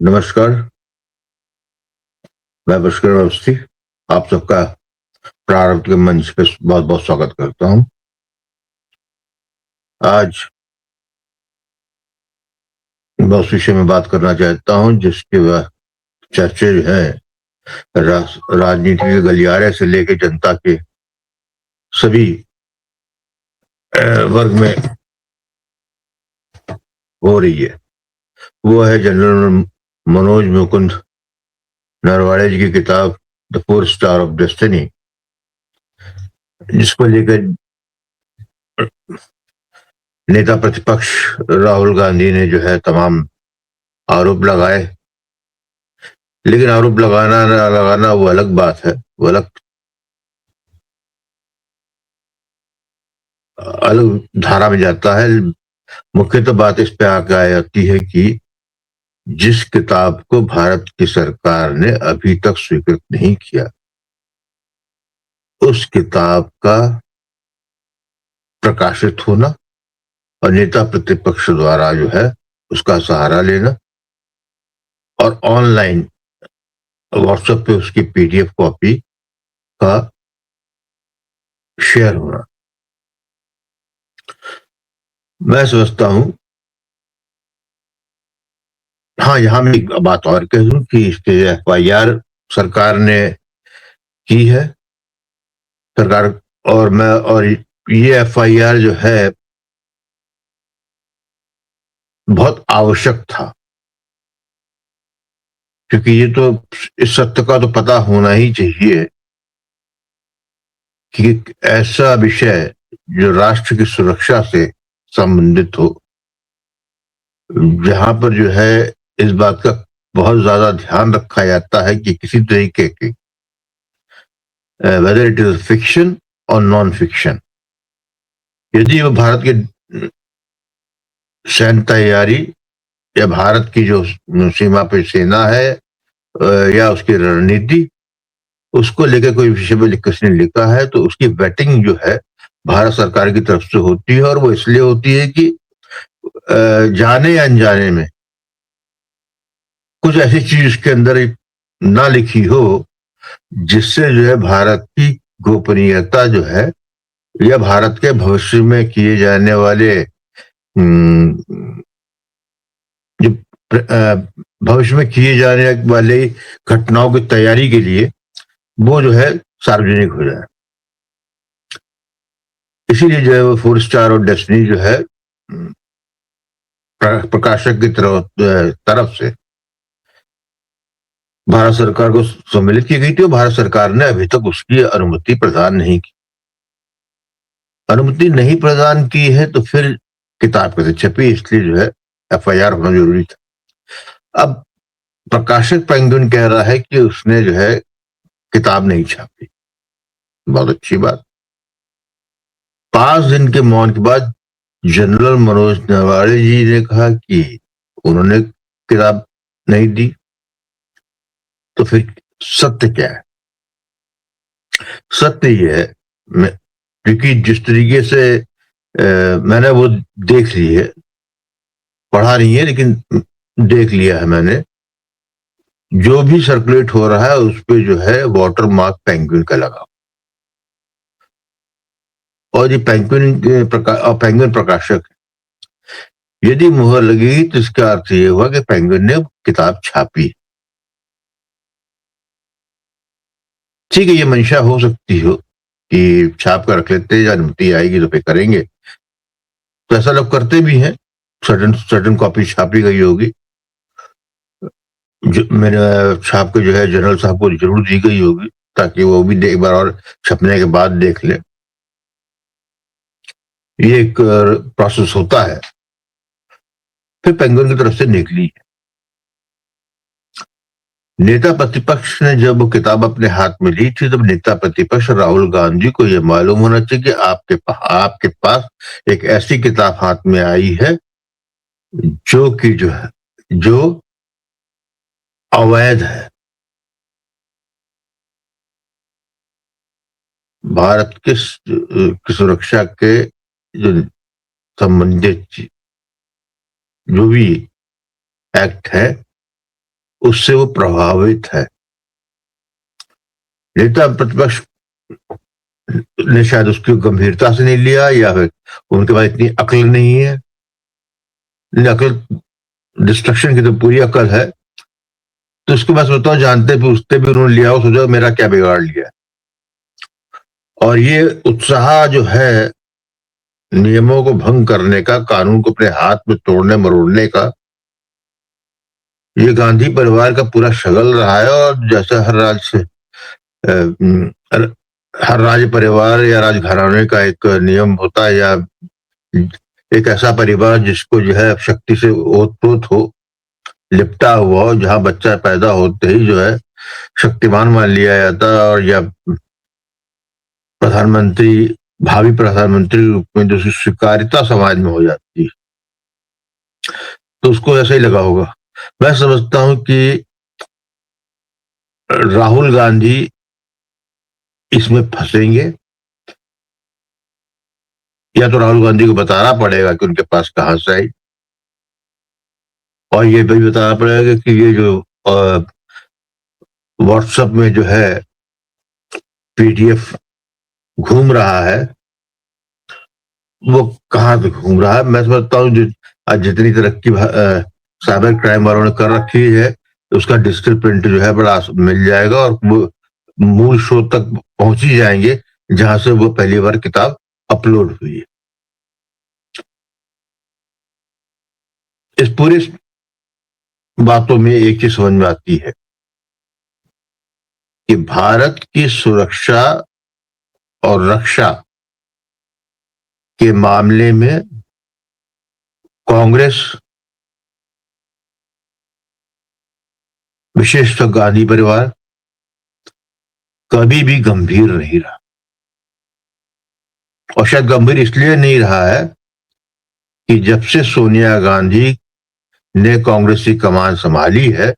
नमस्कार, मैं पुष्कर अवस्थी आप सबका प्रारंभ के मंच पे बहुत-बहुत स्वागत करता हूँ। आज मैं उस विषय में बात करना चाहता हूँ जिसके चर्चे जो है राजनीति के गलियारे से लेके जनता के सभी वर्ग में हो रही है। वो है जनरल मनोज मुकुंद नरवाड़े जी की किताब द 4 स्टार ऑफ डेस्टिनी, जिसको लेकर नेता प्रतिपक्ष राहुल गांधी ने जो है तमाम आरोप लगाए। लेकिन आरोप लगाना ना लगाना वो अलग बात है, वो अलग धारा में जाता है। मुख्य तो बात इस पे आके आ जाती है कि जिस किताब को भारत की सरकार ने अभी तक स्वीकृत नहीं किया, उस किताब का प्रकाशित होना और नेता प्रतिपक्ष द्वारा जो है उसका सहारा लेना और ऑनलाइन व्हाट्सएप पे उसकी पीडीएफ कॉपी का शेयर होना, मैं समझता हूं। हाँ, यहाँ मैं एक बात और कह दूं कि इसके एफआईआर सरकार ने की है। सरकार और ये एफआईआर जो है बहुत आवश्यक था, क्योंकि ये तो इस सत्य का तो पता होना ही चाहिए कि एक ऐसा विषय जो राष्ट्र की सुरक्षा से संबंधित हो, जहां पर जो है इस बात का बहुत ज्यादा ध्यान रखा जाता है कि किसी तरीके की वेदर इट इज फिक्शन और नॉन फिक्शन, यदि वो भारत की सैन्य तैयारी या भारत की जो सीमा पे सेना है या उसकी रणनीति, उसको लेकर कोई विषय में किसी ने लिखा है तो उसकी वेटिंग जो है भारत सरकार की तरफ से होती है। और वो इसलिए होती है कि जाने या अनजाने में कुछ ऐसी चीज उसके अंदर ना लिखी हो जिससे जो है भारत की गोपनीयता जो है या भारत के भविष्य में किए जाने वाले जो भविष्य में किए जाने वाले घटनाओं की तैयारी के लिए वो जो है सार्वजनिक हो जाए। इसीलिए जो है वो 4 स्टार और डेस्टिनी जो है प्रकाशक की तरफ से भारत सरकार को सम्मिलित की गई थी और भारत सरकार ने अभी तक उसकी अनुमति प्रदान नहीं की। अनुमति नहीं प्रदान की है तो फिर किताब कैसे छपी, इसलिए जो है एफआईआर होना जरूरी था। अब प्रकाशक पेंगुइन कह रहा है कि उसने जो है किताब नहीं छापी। बहुत अच्छी बात। 5 दिन के मौन के बाद जनरल मनोज नरवाड़े जी ने कहा कि उन्होंने किताब नहीं दी, तो फिर सत्य क्या है? सत्य ये है, क्योंकि जिस तरीके से मैंने वो देख ली है, पढ़ा नहीं है लेकिन देख लिया है मैंने, जो भी सर्कुलेट हो रहा है उस पे जो है वाटर मार्क पेंगुइन का लगा, और ये पेंगुइन प्रकाशक है। यदि मुहर लगेगी तो इसका अर्थ ये हुआ कि पेंगुइन ने किताब छापी। ठीक है, ये मंशा हो सकती हो कि छाप कर रख लेते हैं, अनुमति आएगी तो फिर करेंगे, तो ऐसा लोग करते भी हैं। सर्टन कॉपी छापी गई होगी, जो मैंने छाप के जो है जनरल साहब को जरूर दी गई होगी, ताकि वो भी एक बार और छपने के बाद देख ले। ये एक प्रोसेस होता है। फिर पेंगुइन की तरफ से निकली। नेता प्रतिपक्ष ने जब वो किताब अपने हाथ में ली थी, तब नेता प्रतिपक्ष राहुल गांधी को यह मालूम होना चाहिए कि आपके पास एक ऐसी किताब हाथ में आई है जो कि जो है जो अवैध है। भारत की सुरक्षा के जो संबंधित जो भी एक्ट है उससे वो प्रभावित है। नेता प्रतिपक्ष ने शायद उसकी गंभीरता से नहीं लिया, या फिर उनके पास इतनी अक्ल नहीं है। अक्ल डिस्ट्रक्शन की तो पूरी अक्ल है, तो उसके पास बताओ, जानते पूछते भी उन्होंने लिया हो, सोचा मेरा क्या बिगाड़ लिया। और ये उत्साह जो है नियमों को भंग करने का, कानून को अपने हाथ में तोड़ने मरोड़ने का, ये गांधी परिवार का पूरा शगल रहा है। और जैसे हर राज्य परिवार या राजघराने का एक नियम होता है, या एक ऐसा परिवार जिसको जो है शक्ति से ओतप्रोत हो, लिपटा हुआ हो, जहां बच्चा पैदा होते ही जो है शक्तिमान मान लिया जाता है, और या प्रधानमंत्री, भावी प्रधानमंत्री रूप में जो स्वीकार्यता समाज में हो जाती है, तो उसको ऐसा ही लगा होगा। मैं समझता हूं कि राहुल गांधी इसमें फंसेंगे, या तो राहुल गांधी को बताना पड़ेगा कि उनके पास कहां से आई, और ये भी बताना पड़ेगा कि ये जो व्हाट्सएप में जो है पीडीएफ घूम रहा है, वो कहाँ से घूम रहा है। मैं समझता हूँ आज जितनी तरक्की साइबर क्राइम वालों ने कर रखी है, उसका डिजिटल प्रिंट जो है बड़ा मिल जाएगा, और वो मूल स्रोत तक पहुंच ही जाएंगे जहां से वो पहली बार किताब अपलोड हुई है। इस पूरी बातों में एक चीज समझ में आती है कि भारत की सुरक्षा और रक्षा के मामले में कांग्रेस, विशेषतः गांधी परिवार, कभी भी गंभीर नहीं रहा। और शायद गंभीर इसलिए नहीं रहा है कि जब से सोनिया गांधी ने कांग्रेस की कमान संभाली है,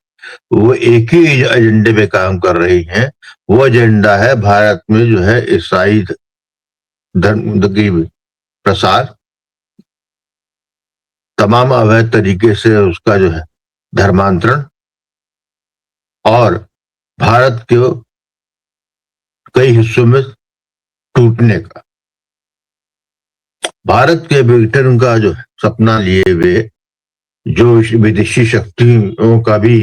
वो एक ही एजेंडे पे काम कर रही हैं। वो एजेंडा है भारत में जो है ईसाई धर्म की प्रसार, तमाम अवैध तरीके से उसका जो है धर्मांतरण, और भारत के कई हिस्सों में टूटने का। भारत के विघटन का जो सपना लिए हुए जो विदेशी शक्तियों का भी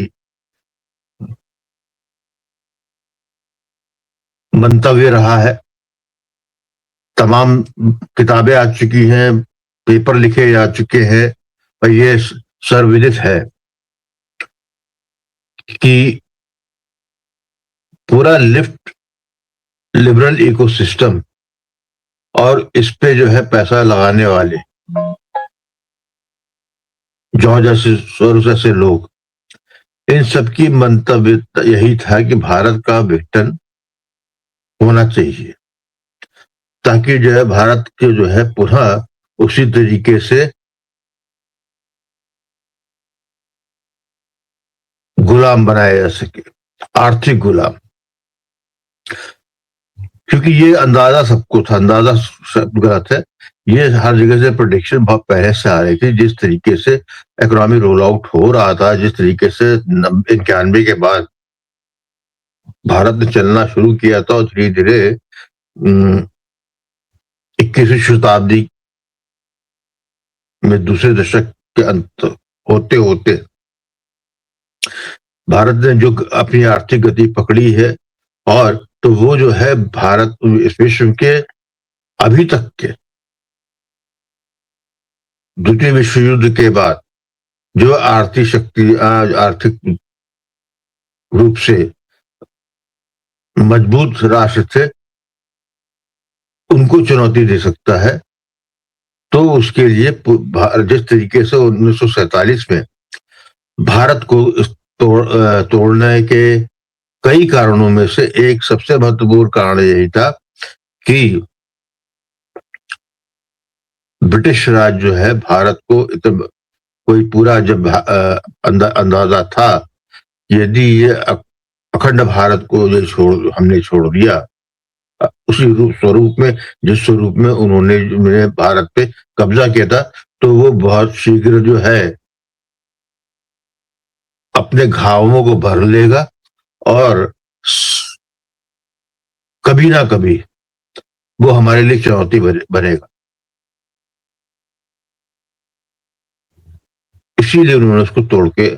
मंतव्य रहा है। तमाम किताबें आ चुकी हैं, पेपर लिखे जा चुके हैं, और ये सर्वविदित है कि पूरा लिफ्ट लिबरल इकोसिस्टम और इस पे जो है पैसा लगाने वाले जॉर्ज जैसे सोरोस जैसे लोग, इन सबकी मंतव्य यही था कि भारत का विघटन होना चाहिए, ताकि जो है भारत के जो है पुनः उसी तरीके से गुलाम बनाया जा सके, आर्थिक गुलाम। क्योंकि ये अंदाजा सबको था, अंदाजा सब गलत है, ये हर जगह से प्रोडिक्शन बहुत पहले से आ रही थी। जिस तरीके से इकोनॉमी रोल आउट हो रहा था, जिस तरीके से 91 के बाद भारत ने चलना शुरू किया था, और धीरे धीरे 21वीं शताब्दी में दूसरे दशक के अंत होते होते भारत ने जो अपनी आर्थिक गति पकड़ी है, और तो वो जो है भारत इस विश्व के अभी तक के द्वितीय विश्व युद्ध के बाद जो आर्थिक शक्ति, आर्थिक रूप से मजबूत राष्ट्र थे, उनको चुनौती दे सकता है। तो उसके लिए जिस तरीके से 1947 में भारत को तोड़ने के कई कारणों में से एक सबसे महत्वपूर्ण कारण यही था कि ब्रिटिश राज जो है भारत को कोई पूरा जब अंदाजा था, यदि ये अखंड भारत को हमने छोड़ दिया उसी स्वरूप में, जिस स्वरूप में उन्होंने भारत पे कब्जा किया था, तो वो बहुत शीघ्र जो है अपने घावों को भर लेगा और कभी ना कभी वो हमारे लिए चुनौती बनेगा। इसीलिए उन्होंने उसको तोड़ के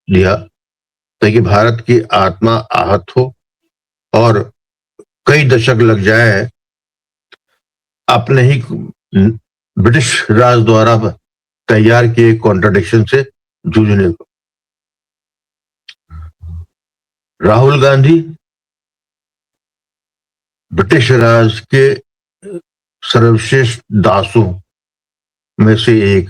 दिया, ताकि भारत की आत्मा आहत हो और कई दशक लग जाए अपने ही ब्रिटिश राज द्वारा तैयार किए कॉन्ट्रडिक्शन से जूझने को। राहुल गांधी ब्रिटिश राज के सर्वश्रेष्ठ दासों में से एक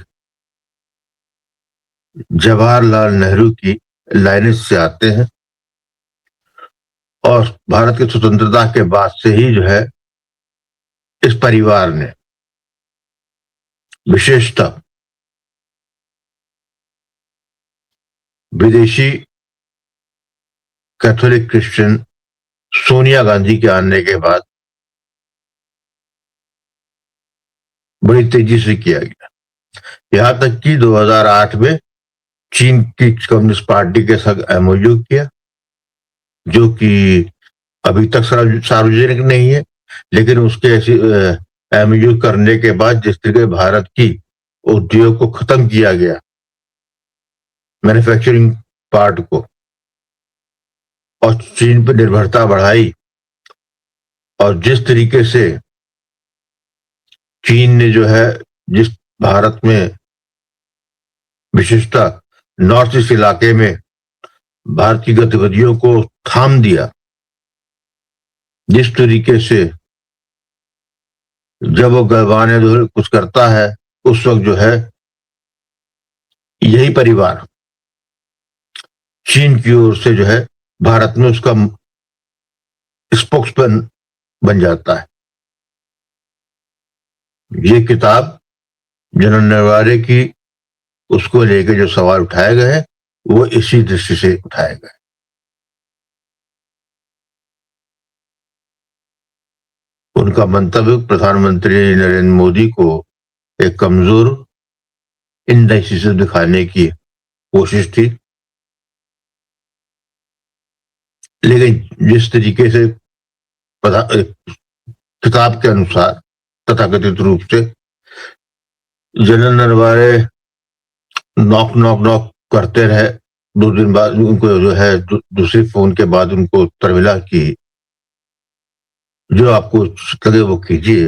जवाहरलाल नेहरू की लाइनेज से आते हैं और भारत की स्वतंत्रता के बाद से ही जो है इस परिवार ने विशेषतः विदेशी कैथोलिक क्रिश्चियन सोनिया गांधी के आने के बाद बड़ी तेजी से किया गया। यहां तक कि 2008 में चीन की कम्युनिस्ट पार्टी के साथ एमओयू किया, जो कि अभी तक सार्वजनिक नहीं है, लेकिन उसके ऐसी एमओयू करने के बाद जिस तरीके भारत की उद्योग को खत्म किया गया, मैन्युफैक्चरिंग पार्ट को, और चीन पर निर्भरता बढ़ाई, और जिस तरीके से चीन ने जो है जिस भारत में विशेषतः नॉर्थ ईस्ट इलाके में भारत की गतिविधियों को थाम दिया, जिस तरीके से जब वो गलवाने कुछ करता है उस वक्त जो है यही परिवार चीन की ओर से जो है भारत में उसका स्पोक्समैन बन जाता है। ये किताब जनरल नरवारे की उसको लेकर जो सवाल उठाए गए हैं वो इसी दृष्टि से उठाए गए। उनका मंतव्य प्रधानमंत्री नरेंद्र मोदी को एक कमजोर इनडाइसिस दिखाने की कोशिश थी, लेकिन जिस तरीके से किताब के अनुसार तथाकथित रूप से जनरल नरवारे नॉक नॉक नॉक करते रहे, 2 दिन बाद उनको जो है दूसरी फोन के बाद उनको उत्तर मिला कि जो आपको लगे वो कीजिए।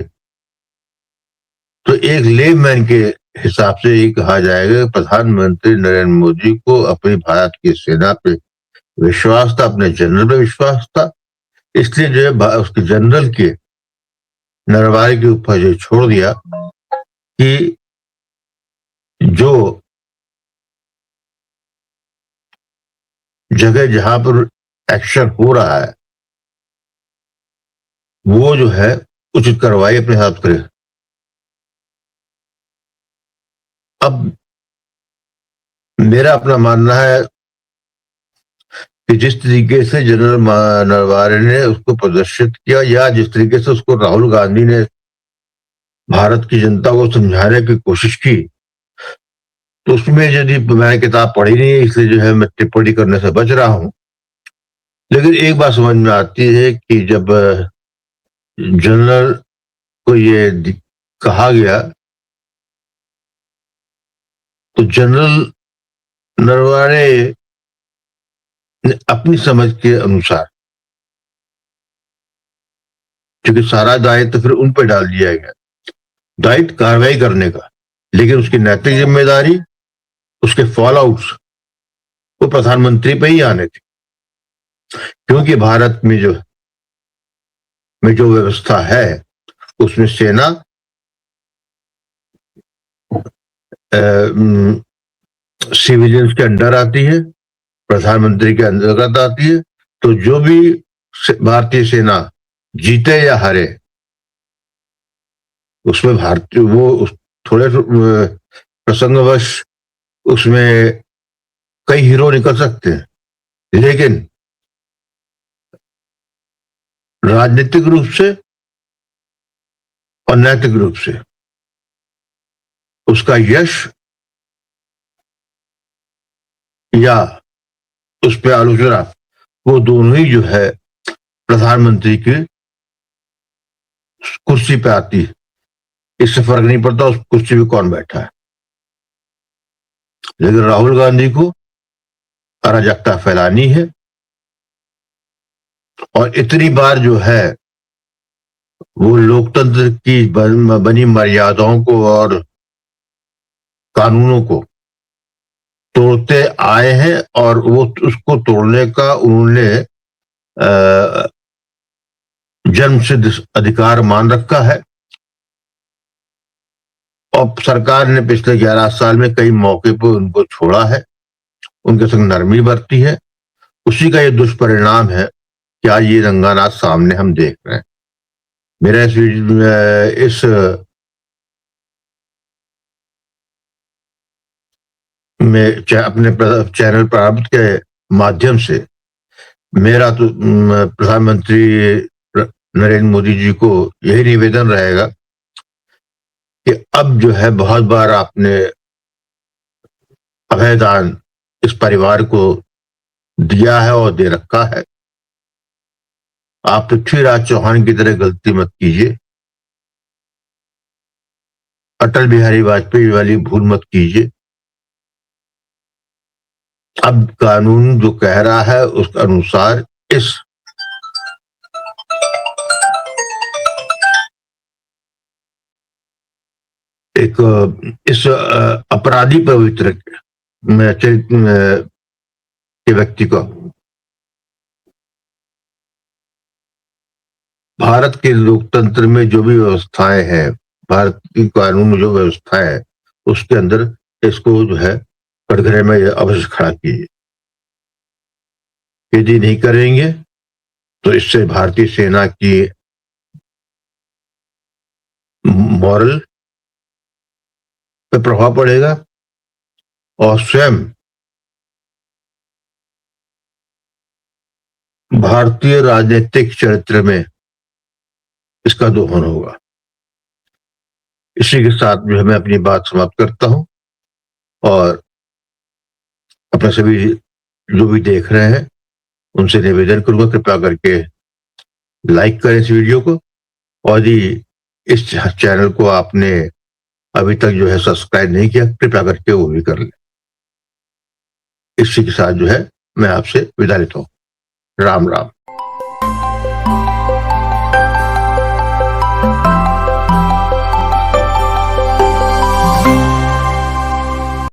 तो एक लेमैन के हिसाब से ये कहा जाएगा प्रधानमंत्री नरेंद्र मोदी को अपनी भारत की सेना पे विश्वास था, अपने जनरल पे विश्वास था, इसलिए जो है उसके जनरल के नरवारे के ऊपर जो छोड़ दिया कि जो जगह जहां पर एक्शन हो रहा है वो जो है उचित कार्रवाई अपने हाथ करे। अब मेरा अपना मानना है कि जिस तरीके से जनरल नरवारे ने उसको प्रदर्शित किया या जिस तरीके से उसको राहुल गांधी ने भारत की जनता को समझाने की कोशिश की, तो उसमें यदि मैंने किताब पढ़ी नहीं है इसलिए जो है मैं टिप्पणी करने से बच रहा हूं। लेकिन एक बात समझ में आती है कि जब जनरल को ये कहा गया तो जनरल नरवारे ने अपनी समझ के अनुसार, क्योंकि सारा दायित्व फिर उन पर डाल दिया गया, दायित्व कार्रवाई करने का, लेकिन उसकी नैतिक जिम्मेदारी, उसके फॉल आउट्स वो प्रधानमंत्री पे ही आने थे, क्योंकि भारत में जो व्यवस्था है उसमें सेना सिविलियंस के अंडर आती है, प्रधानमंत्री के अंतर्गत आती है। तो जो भी भारतीय सेना जीते या हारे उसमें भारतीय वो थोड़े प्रसंगवश उसमें कई हीरो निकल सकते हैं, लेकिन राजनीतिक रूप से और नैतिक रूप से उसका यश या उस पर आलोचना, वो दोनों ही जो है प्रधानमंत्री की कुर्सी पे आती है। इससे फर्क नहीं पड़ता उस कुर्सी पे कौन बैठा है। लेकिन राहुल गांधी को अराजकता फैलानी है, और इतनी बार जो है वो लोकतंत्र की बनी मर्यादाओं को और कानूनों को तोड़ते आए हैं, और वो उसको तोड़ने का उन्होंने जन्म सिद्ध अधिकार मान रखा है। और सरकार ने पिछले 11 साल में कई मौके पर उनको छोड़ा है, उनके संग नरमी बरती है। उसी का ये दुष्परिणाम है कि आज ये रंगानाथ सामने हम देख रहे हैं। मेरा इस में अपने चैनल प्रारंभ के माध्यम से मेरा तो प्रधानमंत्री नरेंद्र मोदी जी को यही निवेदन रहेगा कि अब जो है बहुत बार आपने अभयदान इस परिवार को दिया है और दे रखा है। आप पृथ्वीराज चौहान की तरह गलती मत कीजिए, अटल बिहारी वाजपेयी वाली भूल मत कीजिए। अब कानून जो कह रहा है उसके अनुसार इस अपराधी पवित्र के व्यक्ति को भारत के लोकतंत्र में जो भी व्यवस्थाएं हैं, भारत की कानून में जो व्यवस्था है, उसके अंदर इसको जो है कटघरे में अवश्य खड़ा कीजिए। यदि नहीं करेंगे तो इससे भारतीय सेना की मॉरल पे प्रभाव पड़ेगा और स्वयं भारतीय राजनीतिक चरित्र में इसका दोहन होगा। इसी के साथ जो है मैं अपनी बात समाप्त करता हूं, और अपने सभी जो भी देख रहे हैं उनसे निवेदन करूंगा कृपया करके लाइक करें इस वीडियो को, और यदि इस चैनल को आपने अभी तक जो है सब्सक्राइब नहीं किया कृपया करके वो भी कर लें। इसी के साथ जो है मैं आपसे विदा लेता हूं। राम राम।